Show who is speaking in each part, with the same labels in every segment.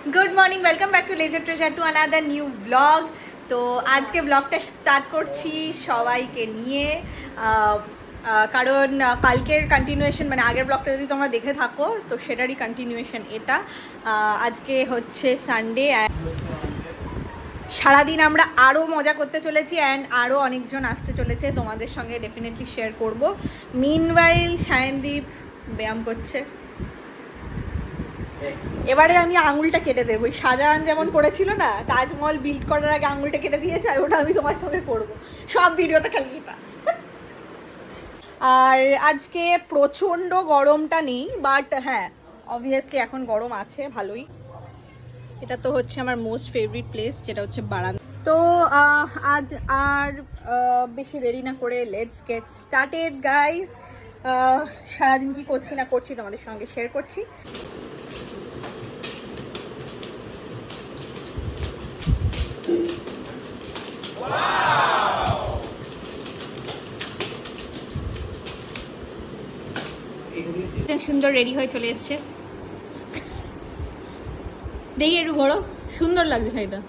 Speaker 1: Good morning, welcome back to Leisure Treasure to another new blog. তো আজকে ব্লগটা start করছি সবাইকে নিয়ে, কারণ কালকের কন্টিনিউয়েশন, মানে আগের ব্লগটা যদি তোমরা দেখে থাকো তো সেটারই কন্টিনিউয়েশন এটা। আজকে হচ্ছে সানডে, সারাদিন আমরা আরও মজা করতে চলেছি অ্যান্ড আরও অনেকজন আসতে চলেছে, তোমাদের সঙ্গে ডেফিনেটলি শেয়ার করবো। মিনওয়াইল সায়নদীপ ব্যায়াম করছে। এবারে আমি আঙুলটা কেটে দেবো, ওই শাহজাহান যেমন করেছিল না, তাজমহল বিল্ড করার আগে আঙুলটা কেটে দিয়েছে, আর ওটা আমি তোমার সঙ্গে করবো সব ভিডিওতে খালি এটা। আর আজকে প্রচণ্ড গরমটা নেই, বাট হ্যাঁ অবভিয়াসলি এখন গরম আছে ভালোই। এটা তো হচ্ছে আমার মোস্ট ফেভারিট প্লেস, যেটা হচ্ছে বারান্দা। তো আজ আর বেশি দেরি না করে লেটস গেট স্টার্টেড গাইস। সারাদিন কি করছি না করছি তোমাদের সঙ্গে শেয়ার করছি। সুন্দর রেডি হয়ে চলে এসছে, দেখি একটু ঘোরো, সুন্দর লাগছে শাড়িটা।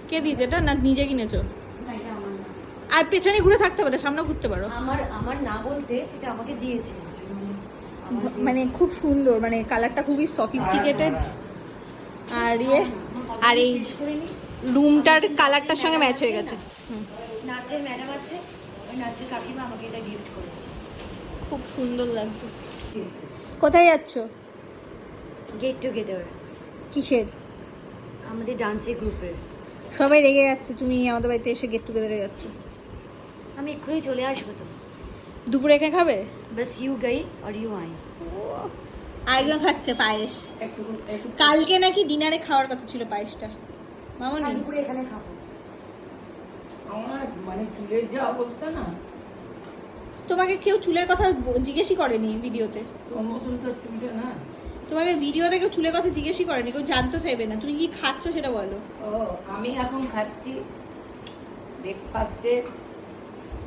Speaker 1: কে দিয়েছে এটা? না নিজে কিনেছো? আর পেছনে ঘুরে থাকতে পারো, সামনে ঘুরতে পারো।
Speaker 2: আমার না বলতে এটা আমাকে দিয়েছে,
Speaker 1: মানে খুব সুন্দর, মানে কালারটা খুবই সফিস্টিকেটেড। আর আর এই রুমটার কালারটার সঙ্গে ম্যাচ হয়ে গেছে।
Speaker 2: নাচের ম্যাডাম আছে, ওই নাচের কাকিমা আমাকে এটা গিফট করে।
Speaker 1: খুব সুন্দর লাগছে। কোথায় যাচ্ছ?
Speaker 2: Get together.
Speaker 1: কিসের?
Speaker 2: আমাদের ডান্সের গ্রুপের।
Speaker 1: সবাই রেগে যাচ্ছে তুমি আমাদের বাড়িতে এসে গেট টুগেদারে যাচ্ছ।
Speaker 2: আমি এক্ষুনি চলে আসবো। তো
Speaker 1: দুপুরে এখানে খাবে?
Speaker 2: বাস you guy are you I.
Speaker 1: আরেকজন খাচ্ছে পায়েস। কালকে নাকি ডিনারে খাওয়ার কথা ছিল পায়েসটা। মামনি
Speaker 2: দুপুরে এখানে খাবো।
Speaker 3: আমার মানে চুলের যে অবস্থা না,
Speaker 1: তোমাকে কেউ চুলের কথা জিজ্ঞেসই করেনি ভিডিওতে।
Speaker 3: তোর মতন তো চুলটা না।
Speaker 1: তোমাকে ভিডিওতে কেউ চুলের কথা জিজ্ঞেসই করেনি, কেউ জানতে চাইবে না। তুমি কি খাচ্ছ সেটা বলো।
Speaker 3: ও আমি এখন খাচ্ছি ব্রেকফাস্টে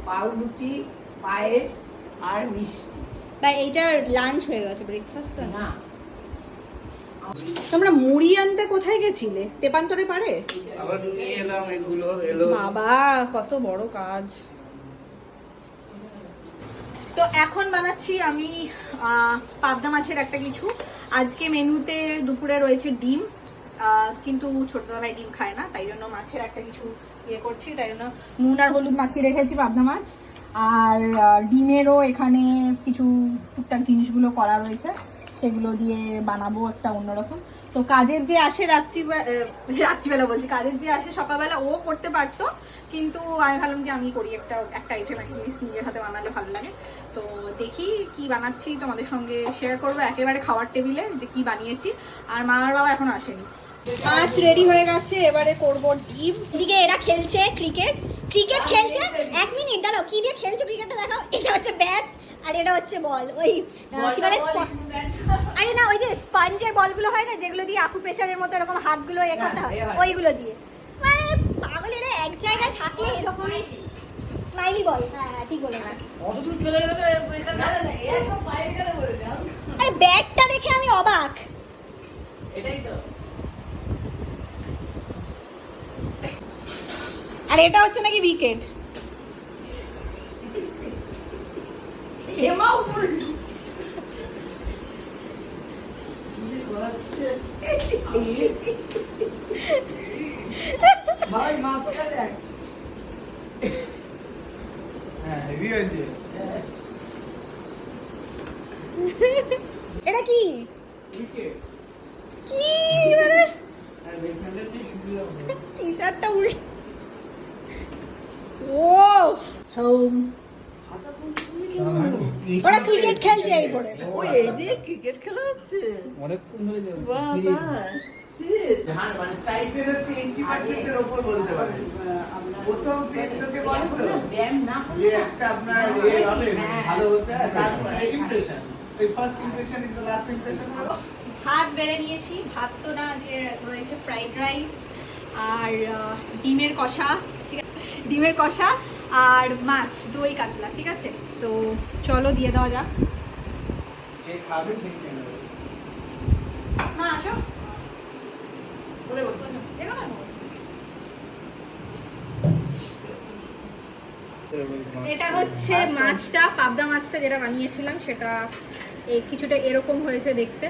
Speaker 3: পাউরুটি, পায়েস আর মিষ্টি।
Speaker 1: বা এইটা লাঞ্চ হয়ে গেছে, ব্রেকফাস্ট না।
Speaker 3: না,
Speaker 1: তোমরা মুড়ি আনতে কোথায় গেছিলে? তেপান্তরে পারে?
Speaker 3: আবার নিয়ে এলাম এগুলো। এলো
Speaker 1: বাবা কত বড় কাজ। তো এখন বানাচ্ছি আমি পাবদা মাছের একটা কিছু। আজকে মেনুতে দুপুরে রয়েছে ডিম, কিন্তু ছোট দাদাভাই ডিম খায় না, তাই জন্য মাছের একটা কিছু ইয়ে করছি। তাই জন্য নুন আর হলুদ মাখিয়ে রেখেছি পাবদা মাছ। আর ডিমেরও এখানে কিছু টুকটাক জিনিসগুলো করা রয়েছে, সেগুলো দিয়ে বানাবো একটা অন্যরকম। তো কাজের যে আসে রাত্রিবেলা বলছি, কাজের যে আসে সকালবেলা ও করতে পারতো, কিন্তু আমি ভাবলাম যে আমি করি, একটা আইটেম, একটা জিনিস নিজের হাতে বানালে ভালো লাগে। তো দেখি কি বানাচ্ছি, তোমাদের সঙ্গে শেয়ার করবো একেবারে খাওয়ার টেবিলে যে কি বানিয়েছি। আর মা আর বাবা এখনো আসেনি। মাছ রেডি হয়ে গেছে, এবারে করবো ডিম। এদিকে এরা খেলছে ক্রিকেট খেলছে। 1 মিনিট দাঁড়াও, কি দিয়ে খেলছো ক্রিকেটটা দেখাও। এটা হচ্ছে ব্যাট আর এটা হচ্ছে বল। ওই কি বলে, আরে না, ওই যে স্পঞ্জের বলগুলো হয় না, যেগুলো দিয়ে আকু প্রেসারের মতো এরকম হাতগুলো এ করতে হয়, ওইগুলো দিয়ে। মানে পাগল, এরা এক জায়গায় থাকলে এরকমই। স্মাইলি বল, হ্যাঁ ঠিক বলে।
Speaker 3: অতদূর চলে গেল।
Speaker 1: আরে ব্যাটটা দেখে আমি অবাক।
Speaker 3: এটাই তো।
Speaker 1: আর এটা হচ্ছে নাকি উইকেট।
Speaker 3: ভাই মাছটা দেখ।
Speaker 1: এটা কি কি মানে টি শার্টটা উল্টে। ও হোম, ওরা ক্রিকেট খেলছে এই পরে।
Speaker 3: ওই এই দিয়ে ক্রিকেট খেলা হচ্ছে অনেকক্ষণ ধরে।
Speaker 4: মানে স্টাইপের হচ্ছে 80% এর উপর বলতে পারে। প্রথম পেজ তোকে বলে তো
Speaker 3: ব্যায়াম না
Speaker 4: যে একটা আপনার ইয়ে হবে ভালো হতে হয়, তারপরে ইমপ্রেশন। এই first impression is the last impression.
Speaker 1: ভাত বেড়ে নিয়েছি, ভাত তো না, যে রয়েছে ফ্রাইড রাইস আর ডিমের কষা, ঠিক আছে, ডিমের কষা আর মাছ, দই কাতলা, ঠিক আছে। তো চলো দিয়ে দেওয়া যাক।
Speaker 4: যে খাবে সেই কেন
Speaker 1: মা আসো। এটা হচ্ছে মাছটা, পাবদা মাছটা যেটা বানিয়েছিলাম সেটা কিছুটা এরকম হয়েছে দেখতে।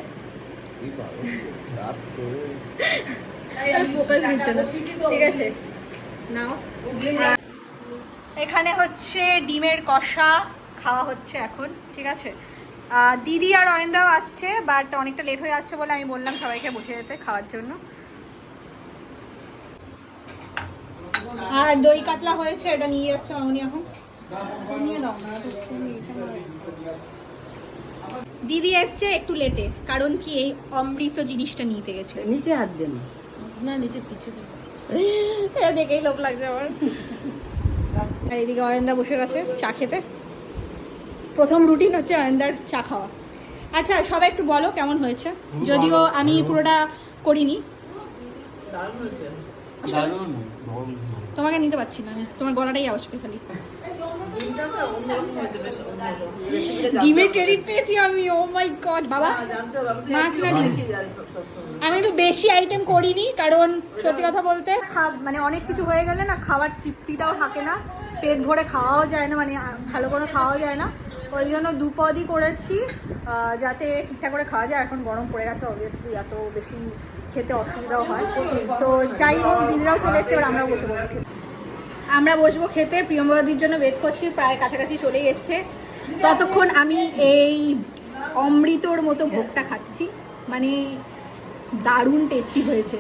Speaker 1: ঠিক আছে নাও। এখানে হচ্ছে ডিমের কষা খাওয়া হচ্ছে এখন, ঠিক আছে। দিদি আর অয়নদাও আসছে, বাট অনেকটা লেট হয়ে যাচ্ছে বলে আমি বললাম সবাইকে বসে যেতে খাওয়ার জন্য। আর দই কাতলা হয়েছে, এটা নিয়ে যাচ্ছে মামনি এখন। নিয়ে দাও না, দিদি এসছে একটু লেটে, কারণ কি এই অমৃত জিনিসটা নিতে গেছে।
Speaker 3: নিচে হাত দেন না, নিচে কিছু
Speaker 1: দেখেই লোভ লাগছে আমার। আর এদিকে অয়নদা বসে গেছে চা খেতে। প্রথম রুটিন হচ্ছে অয়নদার চা খাওয়া। আচ্ছা সবাই একটু বলো কেমন হয়েছে, যদিও আমি পুরোটা করিনি। তোমাকে নিতে পারছি না আমি, তোমার গলাটাই আওয়াজ পেয়ে খালি। ডিমের ক্রেডিট পেয়েছি আমি, ও মাই গড। বাবা মাছ না ডিম, আমি একটু বেশি আইটেম করিনি, কারণ সত্যি কথা বলতে মানে অনেক কিছু হয়ে গেলে না খাওয়ার তৃপ্তিটাও থাকে না, পেট ভরে খাওয়াও যায় না, মানে ভালো করে খাওয়াও যায় না। ওই জন্য দুপদই করেছি যাতে ঠিকঠাক করে খাওয়া যায়। এখন গরম পড়ে গেছে অবভিয়াসলি, এত বেশি খেতে অসুবিধাও হয়। তো যাই হোক, দিদিরাও চলে এসছে, এবার আমরাও বসবো খেতে। আমরা বসবো খেতে, প্রিয়ম্বদির জন্য ওয়েট করছি, প্রায় কাছাকাছি চলেই এসছে। ততক্ষণ আমি এই অমৃতর মতো ভোগটা খাচ্ছি, মানে দারুণ টেস্টি হয়েছে।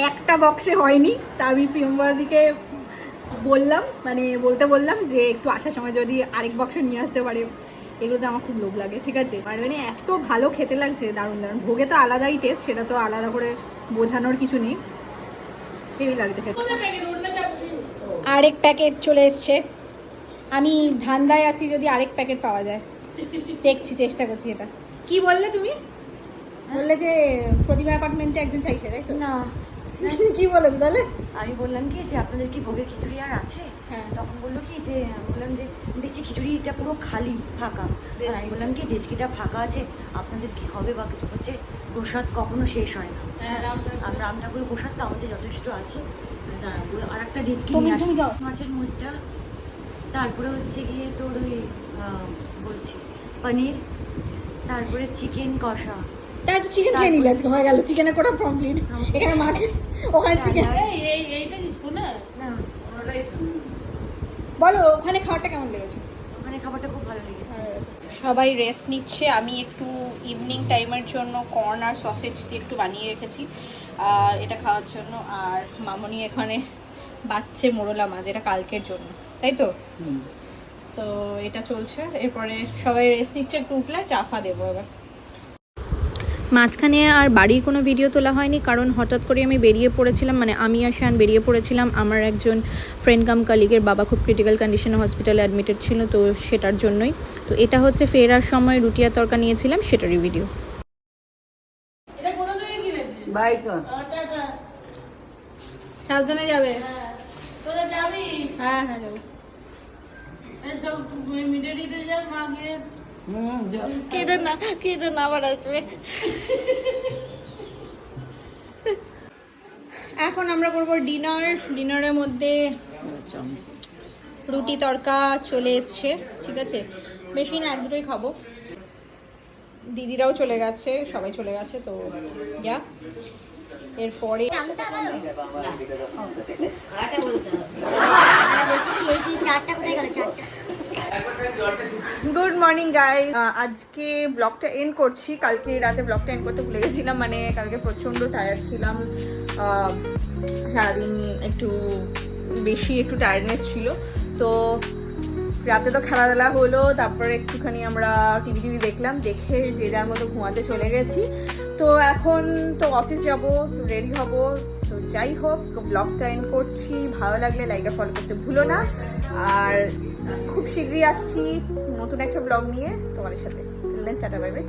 Speaker 1: একটা বক্সে হয়নি, তা আমি প্রিয়ম্বদিকে বললাম, মানে বললাম যে একটু আসার সময় যদি আরেক বক্স নিয়ে আসতে পারে। এগুলোতে আমার খুব লোভ লাগে, ঠিক আছে। আর মানে এত ভালো খেতে লাগছে, দারুণ দারুণ। ভোগে তো আলাদাই টেস্ট, সেটা তো আলাদা করে বোঝানোর কিছু নেই, হেভি লাগছে খেতে। আরেক প্যাকেট চলে এসছে, আমি ধান্দায় আছি যদি আরেক প্যাকেট পাওয়া যায়, দেখছি, চেষ্টা করছি। এটা কি বললে তুমি? বললে যে প্রতিভা অ্যাপার্টমেন্টে একজন চাইছে, তাই তো?
Speaker 2: না
Speaker 1: কি বলেছো তাহলে?
Speaker 2: আমি বললাম কি যে আপনাদের কি ভোগের খিচুড়ি আর আছে?
Speaker 1: হ্যাঁ।
Speaker 2: তখন বললো কি যে, আমি বললাম যে দেখছি খিচুড়িটা পুরো খালি ফাঁকা। আর আমি বললাম কি ডেচকিটা ফাঁকা আছে, আপনাদের কি হবে? বা কিছু হচ্ছে, প্রসাদ কখনো শেষ হয় না। আর রাম ঠাকুরের প্রসাদ তো আমাদের যথেষ্ট আছে। আর একটা ডেচকি নিয়ে আসি, মাছের মুড়টা, তারপরে হচ্ছে গিয়ে তোর ওই বলছি পনির, তারপরে চিকেন কষা।
Speaker 1: তাই তো চিকেন খেয়ে নিলে আজকে, হয়ে গেল চিকেনের কোটা কমপ্লিট। এখানে মাছ, ওখানে চিকেন।
Speaker 2: না
Speaker 1: বলো ওখানে খাবারটা কেমন লেগেছে?
Speaker 2: ওখানে খাবারটা খুব ভালো লেগেছে।
Speaker 1: সবাই রেস্ট নিচ্ছে, আমি একটু ইভিনিং টাইমের জন্য কর্ন আর সসেজ দিয়ে একটু বানিয়ে রেখেছি এটা খাওয়ার জন্য। আর মামনি এখানে বাচ্চে মোরলা মাছ, এটা কালকের জন্য, তাই তো? তো এটা চলছে, এরপরে সবাই রেস্ট নিচ্ছে, একটু উঠলে চা ফা দেবো এবার।
Speaker 5: মাঝখানে আর বাড়ির কোনো ভিডিও তোলা হয়নি, কারণ হঠাৎ করে আমি বেরিয়ে পড়েছিলাম, মানে আমি আর শান বেরিয়ে পড়েছিলাম। আমার একজন ফ্রেন্ড কাম কালিগের বাবা খুব ক্রিটিক্যাল কন্ডিশনে হসপিটালে অ্যাডমিটেড ছিল, তো সেটার জন্যই। তো এটা হচ্ছে ফেরার সময় রুটি আর তরকা নিয়েছিলাম, সেটারই ভিডিও।
Speaker 1: সাবধানে যাবে। হ্যাঁ হ্যাঁ যাবো। কেঁদে না আবার আসবে। এখন আমরা করবো ডিনার। ডিনারের মধ্যে রুটি তরকা চলে এসছে, ঠিক আছে। বেশি না, এক দুটোই খাবো। দিদিরাও চলে গেছে, সবাই চলে গেছে, তো যা এরপরে গুড মর্নিং গাইস, আজকে ব্লগটা এন্ড করছি। কালকে রাতে ব্লগটা এন্ড করতে ভুলে গেছিলাম, মানে কালকে প্রচণ্ড টায়ার্ড ছিলাম, সারাদিন একটু বেশি একটু টায়ার্ডনেস ছিল। তো রাতে তো খেলাধুলা হলো, তারপরে একটুখানি আমরা টিভি দেখলাম, দেখে যে যার মতো ঘুমাতে চলে গেছি। তো এখন তো অফিস যাব, রেডি হব। তো যাই হোক, ব্লগটা এন্ড করছি। ভালো লাগলে লাইক আর ফলো করতে ভুলো না। আর খুব শীঘ্রই আসছি নতুন একটা ব্লগ নিয়ে তোমাদের সাথে। Tata, bye bye.